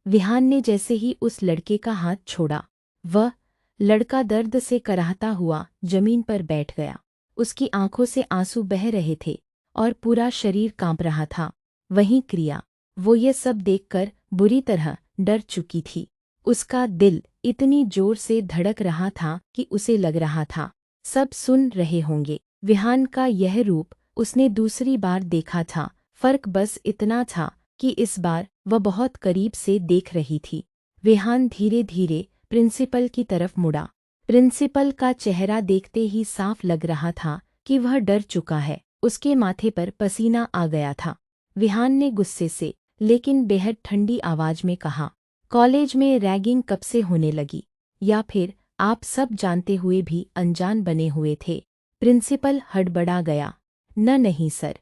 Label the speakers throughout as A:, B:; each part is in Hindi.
A: विहान ने जैसे ही उस लड़के का हाथ छोड़ा, वह लड़का दर्द से कराहता हुआ जमीन पर बैठ गया। उसकी आंखों से आंसू बह रहे थे और पूरा शरीर कांप रहा था। वहीं क्रिया, वो ये सब देखकर बुरी तरह डर चुकी थी। उसका दिल इतनी जोर से धड़क रहा था कि उसे लग रहा था सब सुन रहे होंगे। विहान का यह रूप उसने दूसरी बार देखा था, फर्क बस इतना था कि इस बार वह बहुत करीब से देख रही थी। विहान धीरे धीरे प्रिंसिपल की तरफ मुड़ा। प्रिंसिपल का चेहरा देखते ही साफ लग रहा था कि वह डर चुका है। उसके माथे पर पसीना आ गया था। विहान ने गुस्से से लेकिन बेहद ठंडी आवाज में कहा, कॉलेज में रैगिंग कब से होने लगी? या फिर आप सब जानते हुए भी अनजान बने हुए थे? प्रिंसिपल हड़बड़ा गया। नहीं सर,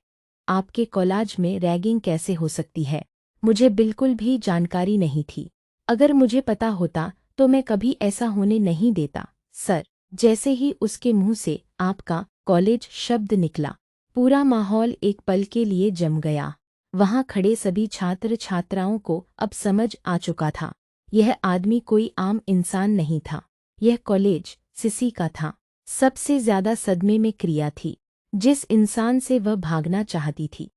A: आपके कॉलेज में रैगिंग कैसे हो सकती है? मुझे बिल्कुल भी जानकारी नहीं थी। अगर मुझे पता होता तो मैं कभी ऐसा होने नहीं देता सर। जैसे ही उसके मुंह से आपका कॉलेज शब्द निकला, पूरा माहौल एक पल के लिए जम गया। वहां खड़े सभी छात्र छात्राओं को अब समझ आ चुका था, यह आदमी कोई आम इंसान नहीं था, यह कॉलेज सिसी का था। सबसे ज्यादा सदमे में क्रिया थी, जिस इंसान से वह भागना चाहती थी,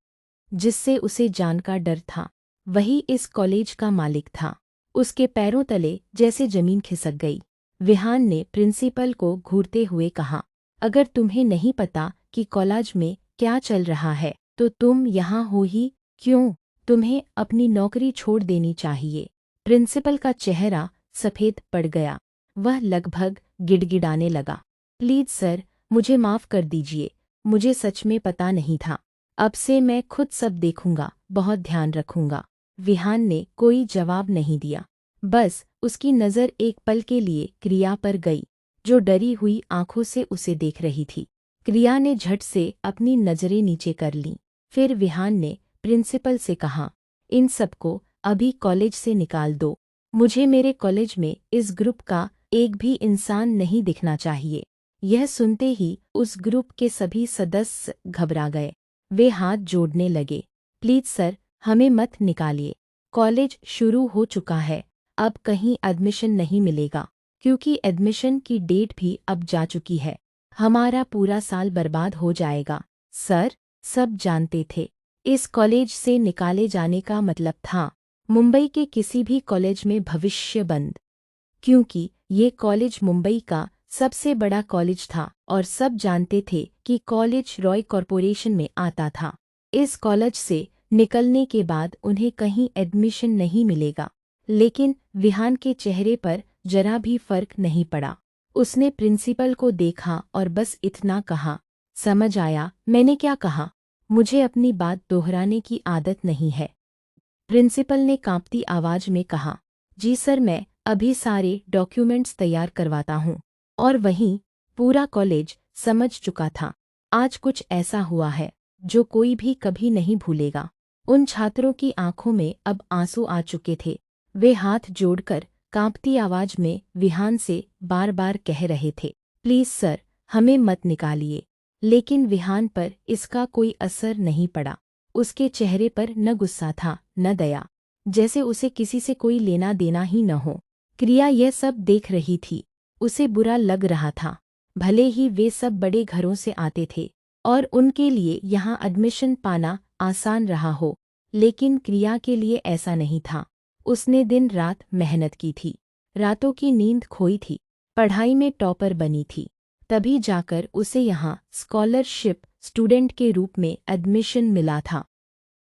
A: जिससे उसे जान का डर था, वही इस कॉलेज का मालिक था। उसके पैरों तले जैसे जमीन खिसक गई। विहान ने प्रिंसिपल को घूरते हुए कहा, अगर तुम्हें नहीं पता कि कॉलेज में क्या चल रहा है तो तुम यहाँ हो ही क्यों? तुम्हें अपनी नौकरी छोड़ देनी चाहिए। प्रिंसिपल का चेहरा सफ़ेद पड़ गया। वह लगभग गिड़गिड़ाने लगा, प्लीज सर, मुझे माफ़ कर दीजिए, मुझे सच में पता नहीं था। अब से मैं खुद सब देखूंगा, बहुत ध्यान रखूंगा। विहान ने कोई जवाब नहीं दिया। बस उसकी नज़र एक पल के लिए क्रिया पर गई, जो डरी हुई आंखों से उसे देख रही थी। क्रिया ने झट से अपनी नज़रें नीचे कर लीं। फिर विहान ने प्रिंसिपल से कहा, इन सबको अभी कॉलेज से निकाल दो। मुझे मेरे कॉलेज में इस ग्रुप का एक भी इंसान नहीं दिखना चाहिए। यह सुनते ही उस ग्रुप के सभी सदस्य घबरा गए। वे हाथ जोड़ने लगे, प्लीज सर, हमें मत निकालिए। कॉलेज शुरू हो चुका है, अब कहीं एडमिशन नहीं मिलेगा, क्योंकि एडमिशन की डेट भी अब जा चुकी है। हमारा पूरा साल बर्बाद हो जाएगा। सर, सब जानते थे, इस कॉलेज से निकाले जाने का मतलब था मुंबई के किसी भी कॉलेज में भविष्य बंद, क्योंकि ये कॉलेज मुंबई का सबसे बड़ा कॉलेज था और सब जानते थे कि कॉलेज रॉय कॉरपोरेशन में आता था। इस कॉलेज से निकलने के बाद उन्हें कहीं एडमिशन नहीं मिलेगा। लेकिन विहान के चेहरे पर जरा भी फर्क नहीं पड़ा। उसने प्रिंसिपल को देखा और बस इतना कहा, समझ आया मैंने क्या कहा? मुझे अपनी बात दोहराने की आदत नहीं है। प्रिंसिपल ने कांपती आवाज में कहा, जी सर, मैं अभी सारे डॉक्यूमेंट्स तैयार करवाता हूँ। और वहीं पूरा कॉलेज समझ चुका था, आज कुछ ऐसा हुआ है जो कोई भी कभी नहीं भूलेगा। उन छात्रों की आंखों में अब आंसू आ चुके थे। वे हाथ जोड़कर कांपती आवाज में विहान से बार बार कह रहे थे, प्लीज सर, हमें मत निकालिए। लेकिन विहान पर इसका कोई असर नहीं पड़ा। उसके चेहरे पर न गुस्सा था न दया, जैसे उसे किसी से कोई लेना देना ही न हो। क्रिया यह सब देख रही थी। उसे बुरा लग रहा था। भले ही वे सब बड़े घरों से आते थे और उनके लिए यहाँ एडमिशन पाना आसान रहा हो, लेकिन क्रिया के लिए ऐसा नहीं था। उसने दिन रात मेहनत की थी, रातों की नींद खोई थी, पढ़ाई में टॉपर बनी थी, तभी जाकर उसे यहाँ स्कॉलरशिप स्टूडेंट के रूप में एडमिशन मिला था।